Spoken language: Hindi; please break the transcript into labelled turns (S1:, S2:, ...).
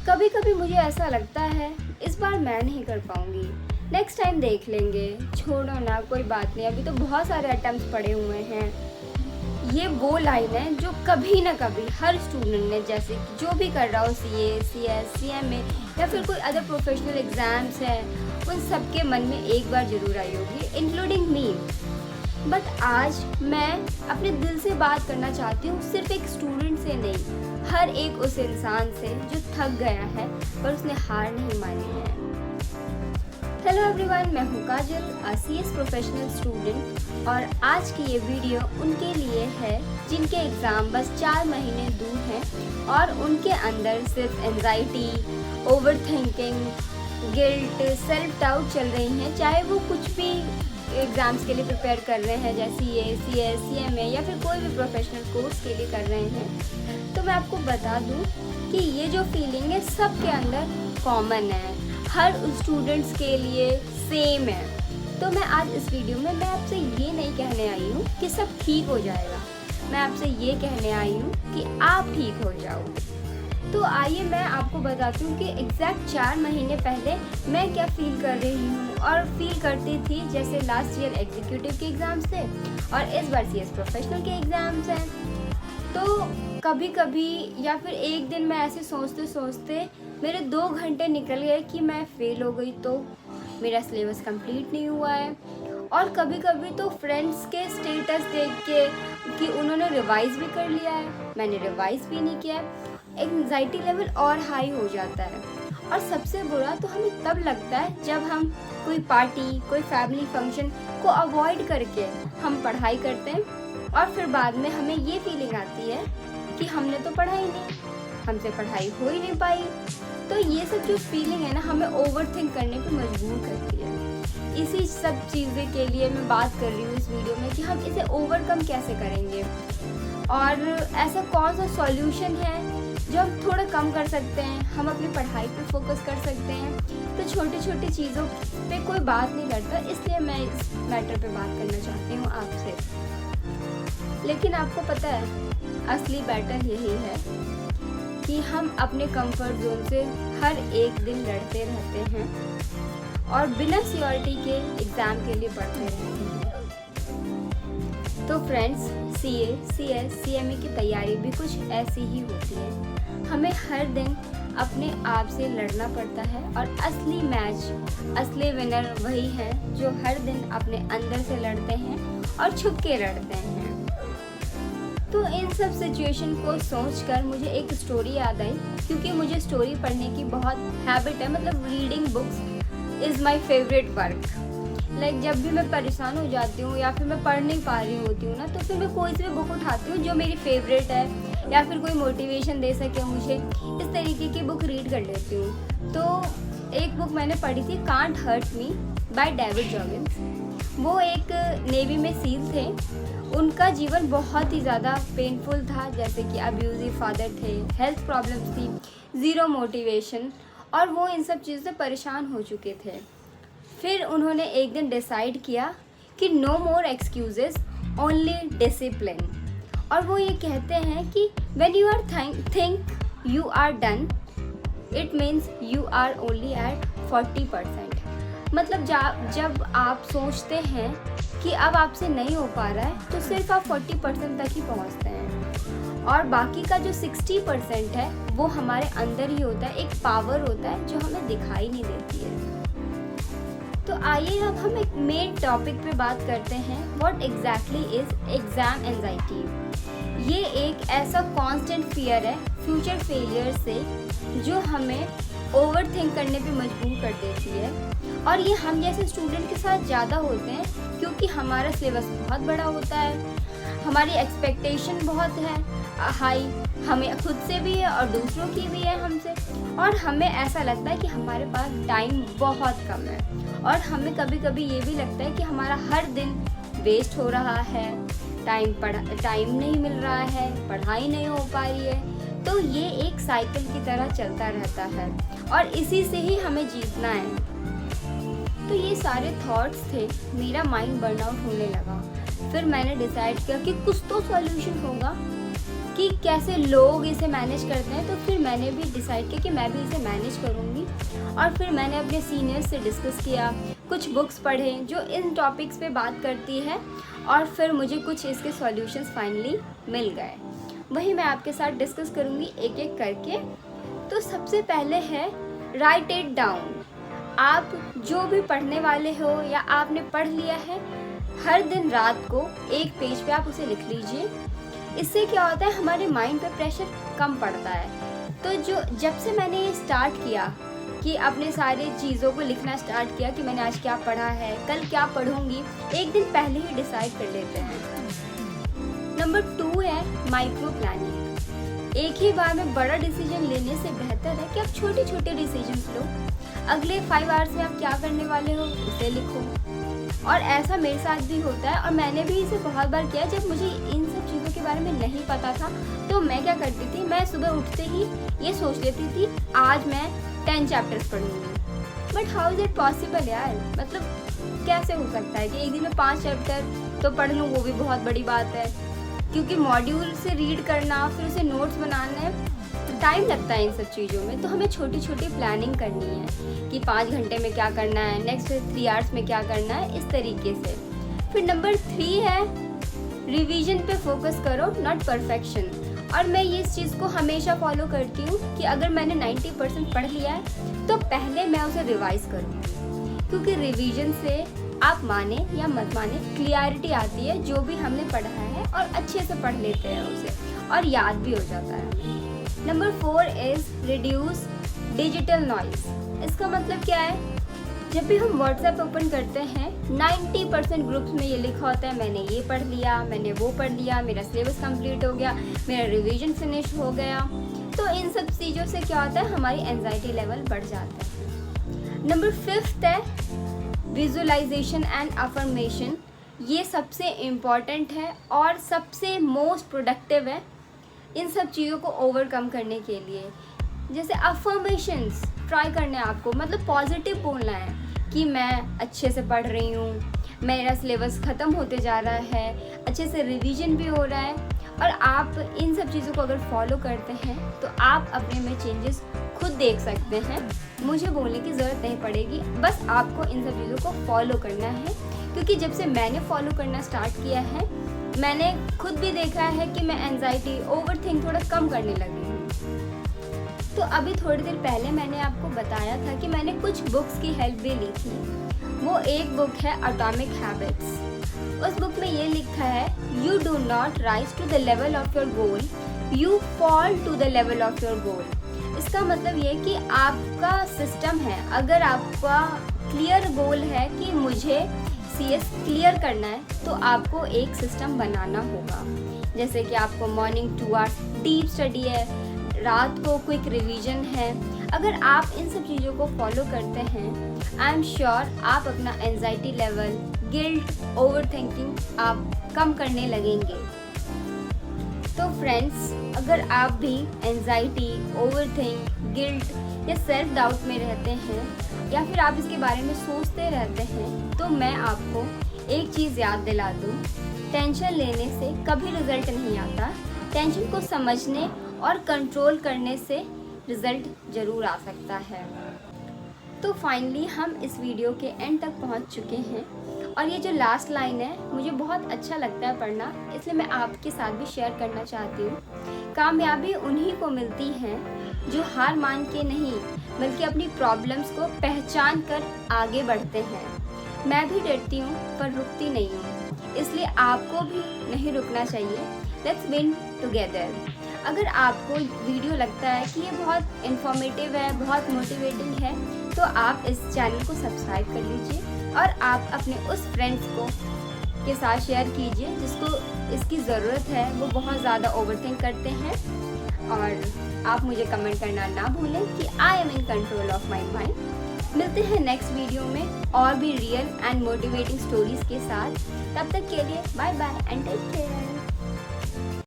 S1: कभी कभी मुझे ऐसा लगता है इस बार मैं नहीं कर पाऊंगी, नेक्स्ट टाइम देख लेंगे, छोड़ो ना कोई बात नहीं, अभी तो बहुत सारे अटेम्प्ट्स पड़े हुए हैं। ये वो लाइन है जो कभी ना कभी हर स्टूडेंट ने, जैसे कि जो भी कर रहा हो CA, CS, CMA या फिर कोई अदर प्रोफेशनल एग्ज़ाम्स हैं, उन सब के मन में एक बार ज़रूर आई होगी, इंक्लूडिंग मी। बट आज मैं अपने दिल से बात करना चाहती हूँ, सिर्फ एक स्टूडेंट से नहीं, हर एक उस इंसान से जो थक गया है पर उसने हार नहीं मानी है। हेलो एवरीवन, मैं हूँ काजल, CS प्रोफेशनल स्टूडेंट, और आज की ये वीडियो उनके लिए है जिनके एग्ज़ाम बस 4 महीने दूर हैं और उनके अंदर सिर्फ anxiety, over thinking, guilt, self doubt चल रही हैं, चाहे वो कुछ भी एग्ज़ाम्स के लिए प्रिपेयर कर रहे हैं, जैसे CA, CS, CMA या फिर कोई भी प्रोफेशनल कोर्स के लिए कर रहे हैं। तो मैं आपको बता दूँ कि ये जो फीलिंग है सबके अंदर कॉमन है, हर स्टूडेंट्स के लिए सेम है। तो मैं आज इस वीडियो में मैं आपसे ये नहीं कहने आई हूँ कि सब ठीक हो जाएगा, मैं आपसे ये कहने आई हूँ कि आप ठीक हो जाओ। तो आइए मैं आपको बताती हूँ कि एग्जैक्ट 4 महीने पहले मैं क्या फील कर रही हूँ और फील करती थी, जैसे लास्ट ईयर एग्जीक्यूटिव के एग्ज़ाम्स थे और इस बार CS प्रोफेशनल के एग्ज़ाम्स हैं। तो कभी कभी या फिर एक दिन मैं ऐसे सोचते सोचते मेरे 2 घंटे निकल गए कि मैं फेल हो गई, तो मेरा सिलेबस कंप्लीट नहीं हुआ है। और कभी कभी तो फ्रेंड्स के स्टेटस देख के कि उन्होंने रिवाइज़ भी कर लिया है, मैंने रिवाइज़ भी नहीं किया है, एंग्जाइटी लेवल और हाई हो जाता है। और सबसे बुरा तो हमें तब लगता है जब हम कोई पार्टी, कोई फैमिली फंक्शन को अवॉइड करके हम पढ़ाई करते हैं और फिर बाद में हमें ये फीलिंग आती है कि हमने तो पढ़ाई नहीं, हमसे पढ़ाई हो ही नहीं पाई। तो ये सब जो फीलिंग है ना, हमें ओवरथिंक करने पे मजबूर करती है। इसी सब चीज़ें के लिए मैं बात कर रही हूँ इस वीडियो में कि हम इसे ओवरकम कैसे करेंगे और ऐसा कौन सा सॉल्यूशन है जो हम थोड़ा कम कर सकते हैं, हम अपनी पढ़ाई पे फोकस कर सकते हैं। तो छोटी छोटी चीज़ों पे कोई बात नहीं करता, इसलिए मैं इस मैटर पे बात करना चाहती हूँ आपसे। लेकिन आपको पता है असली बैटल यही है कि हम अपने कंफर्ट जोन से हर एक दिन लड़ते रहते हैं और बिना सियोरिटी के एग्ज़ाम के लिए पढ़ते रहते हैं। तो फ्रेंड्स, CA, CS, CMA की तैयारी भी कुछ ऐसी ही होती है। हमें हर दिन अपने आप से लड़ना पड़ता है और असली मैच, असली विनर वही हैं जो हर दिन अपने अंदर से लड़ते हैं और छुप के लड़ते हैं। तो इन सब सिचुएशन को सोचकर मुझे एक स्टोरी याद आई, क्योंकि मुझे स्टोरी पढ़ने की बहुत हैबिट है, मतलब reading books is my favourite work. Like जब भी मैं परेशान हो जाती हूँ या फिर मैं पढ़ नहीं पा रही होती हूँ ना, तो फिर मैं कोई सी भी बुक उठाती हूँ जो मेरी फेवरेट है या फिर कोई मोटिवेशन दे सके मुझे, इस तरीके की बुक रीड कर लेती हूँ। तो एक बुक मैंने पढ़ी थी, can't hurt me by David Goggins. वो एक नेवी में सील थे, उनका जीवन बहुत ही ज़्यादा पेनफुल था, जैसे कि अब्यूजिव फादर थे, हेल्थ प्रॉब्लम्स थी, ज़ीरो मोटिवेशन, और वो इन सब चीज़ों से परेशान हो चुके थे। फिर उन्होंने एक दिन डिसाइड किया कि no more excuses, only discipline. और वो ये कहते हैं कि when you are think you are done, it means you are only at 40%। मतलब जब आप सोचते हैं कि अब आपसे नहीं हो पा रहा है, तो सिर्फ आप 40% तक ही पहुंचते हैं और बाकी का जो 60% है वो हमारे अंदर ही होता है, एक पावर होता है जो हमें दिखाई नहीं देती है। तो आइए अब हम एक मेन टॉपिक पे बात करते हैं, what exactly is exam anxiety. ये एक ऐसा कांस्टेंट फियर है फ्यूचर फेलियर से जो हमें ओवरथिंक करने पे मजबूर कर देती है, और ये हम जैसे स्टूडेंट के साथ ज़्यादा होते हैं क्योंकि हमारा सिलेबस बहुत बड़ा होता है, हमारी एक्सपेक्टेशन बहुत है हाई, हमें खुद से भी है और दूसरों की भी है हमसे, और हमें ऐसा लगता है कि हमारे पास टाइम बहुत कम है, और हमें कभी कभी ये भी लगता है कि हमारा हर दिन वेस्ट हो रहा है, टाइम नहीं मिल रहा है, पढ़ाई नहीं हो पा रही है। तो ये एक साइकिल की तरह चलता रहता है और इसी से ही हमें जीतना है। तो ये सारे थॉट्स थे, मेरा माइंड बर्नआउट होने लगा। फिर मैंने डिसाइड किया कि कुछ तो सॉल्यूशन होगा कि कैसे लोग इसे मैनेज करते हैं, तो फिर मैंने भी डिसाइड किया कि मैं भी इसे मैनेज करूँगी। और फिर मैंने अपने सीनियर्स से डिस्कस किया, कुछ बुक्स पढ़े जो इन टॉपिक्स पे बात करती है, और फिर मुझे कुछ इसके सॉल्यूशंस फाइनली मिल गए। वही मैं आपके साथ डिस्कस करूँगी एक एक करके। तो सबसे पहले है राइट इट डाउन। आप जो भी पढ़ने वाले हो या आपने पढ़ लिया है, हर दिन रात को एक पेज पे आप उसे लिख लीजिए। इससे क्या होता है, हमारे माइंड पे प्रेशर कम पड़ता है। तो जब से मैंने ये स्टार्ट किया कि अपने सारी चीज़ों को लिखना स्टार्ट किया कि मैंने आज क्या पढ़ा है, कल क्या पढ़ूंगी, एक दिन पहले ही डिसाइड कर लेते हैं। नंबर 2 है माइक्रो प्लानिंग। एक ही बार में बड़ा डिसीजन लेने से बेहतर है कि आप छोटे छोटे डिसीजंस लो। अगले 5 आवर्स में आप क्या करने वाले हो उसे लिखो। और ऐसा मेरे साथ भी होता है, और मैंने भी इसे बहुत बार किया। जब मुझे इन सब चीज़ों के बारे में नहीं पता था तो मैं क्या करती थी, मैं सुबह उठते ही ये सोच लेती थी आज मैं 10 चैप्टर्स पढ़ूंगी। But how is it possible यार, मतलब कैसे हो सकता है कि एक दिन में 5 चैप्टर तो पढ़ लूँ, वो भी बहुत बड़ी बात है। क्योंकि मॉड्यूल से रीड करना, फिर उसे नोट्स बनाने, टाइम लगता है इन सब चीज़ों में। तो हमें छोटी छोटी प्लानिंग करनी है कि 5 घंटे में क्या करना है, नेक्स्ट 3 आवर्स में क्या करना है, इस तरीके से। फिर नंबर 3 है रिवीजन पे फोकस करो, नॉट परफेक्शन। और मैं ये इस चीज़ को हमेशा फॉलो करती हूँ कि अगर मैंने 90% पढ़ लिया है तो पहले मैं उसे रिवाइज करूँ, क्योंकि रिवीजन से आप माने या मत माने क्लियरिटी आती है जो भी हमने पढ़ा है, और अच्छे से पढ़ लेते हैं उसे, और याद भी हो जाता है। Number 4 is reduce digital noise. इसका मतलब क्या है, जब भी हम व्हाट्सएप ओपन करते हैं 90% ग्रुप्स में ये लिखा होता है मैंने ये पढ़ लिया, मैंने वो पढ़ लिया, मेरा सिलेबस कंप्लीट हो गया, मेरा रिवीजन फिनिश हो गया। तो इन सब चीज़ों से क्या होता है, हमारी एंजाइटी लेवल बढ़ जाता है। नंबर 5 है विजुअलाइजेशन एंड अफर्मेशन। ये सबसे इम्पॉर्टेंट है और सबसे मोस्ट प्रोडक्टिव है इन सब चीज़ों को ओवरकम करने के लिए। जैसे अफर्मेशंस ट्राई करने हैं आपको, मतलब पॉजिटिव बोलना है कि मैं अच्छे से पढ़ रही हूँ, मेरा सिलेबस ख़त्म होते जा रहा है, अच्छे से रिवीजन भी हो रहा है। और आप इन सब चीज़ों को अगर फॉलो करते हैं तो आप अपने में चेंजेस खुद देख सकते हैं। मुझे बोलने की ज़रूरत नहीं पड़ेगी, बस आपको इन सब चीज़ों को फॉलो करना है। क्योंकि जब से मैंने फॉलो करना स्टार्ट किया है, मैंने खुद भी देखा है कि मैं एंजाइटी, ओवरथिंक थोड़ा कम करने लगी हूँ। तो अभी थोड़ी देर पहले मैंने आपको बताया था कि मैंने कुछ बुक्स की हेल्प भी ली थी। वो एक बुक है एटॉमिक हैबिट्स। उस बुक में ये लिखा है you do not rise to the level of your goal, you fall to the level of your goal. इसका मतलब ये कि आपका सिस्टम है, अगर आपका क्लियर गोल है कि मुझे CS क्लियर करना है, तो आपको एक सिस्टम बनाना होगा। जैसे कि आपको मॉर्निंग 2 आवर्स डीप स्टडी है, रात को क्विक रिवीजन है। अगर आप इन सब चीज़ों को फॉलो करते हैं, आई एम श्योर आप अपना एंजाइटी लेवल, गिल्ट, ओवरथिंकिंग आप कम करने लगेंगे। तो फ्रेंड्स, अगर आप भी एंजाइटी, ओवरथिंक, गिल्ट या सेल्फ डाउट में रहते हैं, या फिर आप इसके बारे में सोचते रहते हैं, तो मैं आपको एक चीज़ याद दिला दूँ, टेंशन लेने से कभी रिज़ल्ट नहीं आता। टेंशन को समझने और कंट्रोल करने से रिज़ल्ट ज़रूर आ सकता है। तो फाइनली हम इस वीडियो के एंड तक पहुंच चुके हैं, और ये जो लास्ट लाइन है मुझे बहुत अच्छा लगता है पढ़ना, इसलिए मैं आपके साथ भी शेयर करना चाहती हूँ। कामयाबी उन्हीं को मिलती है जो हार मान के नहीं, बल्कि अपनी प्रॉब्लम्स को पहचान कर आगे बढ़ते हैं। मैं भी डरती हूँ पर रुकती नहीं हूँ, इसलिए आपको भी नहीं रुकना चाहिए। Let's win together. अगर आपको वीडियो लगता है कि ये बहुत इन्फॉर्मेटिव है, बहुत मोटिवेटिंग है, तो आप इस चैनल को सब्सक्राइब कर लीजिए और आप अपने उस फ्रेंड्स को के साथ शेयर कीजिए जिसको इसकी ज़रूरत है। वो बहुत ज़्यादा ओवरथिंक करते हैं। और आप मुझे कमेंट करना ना भूलें कि I am in control of my mind. मिलते हैं नेक्स्ट वीडियो में और भी रियल एंड मोटिवेटिंग स्टोरीज़ के साथ। तब तक के लिए bye bye and take care.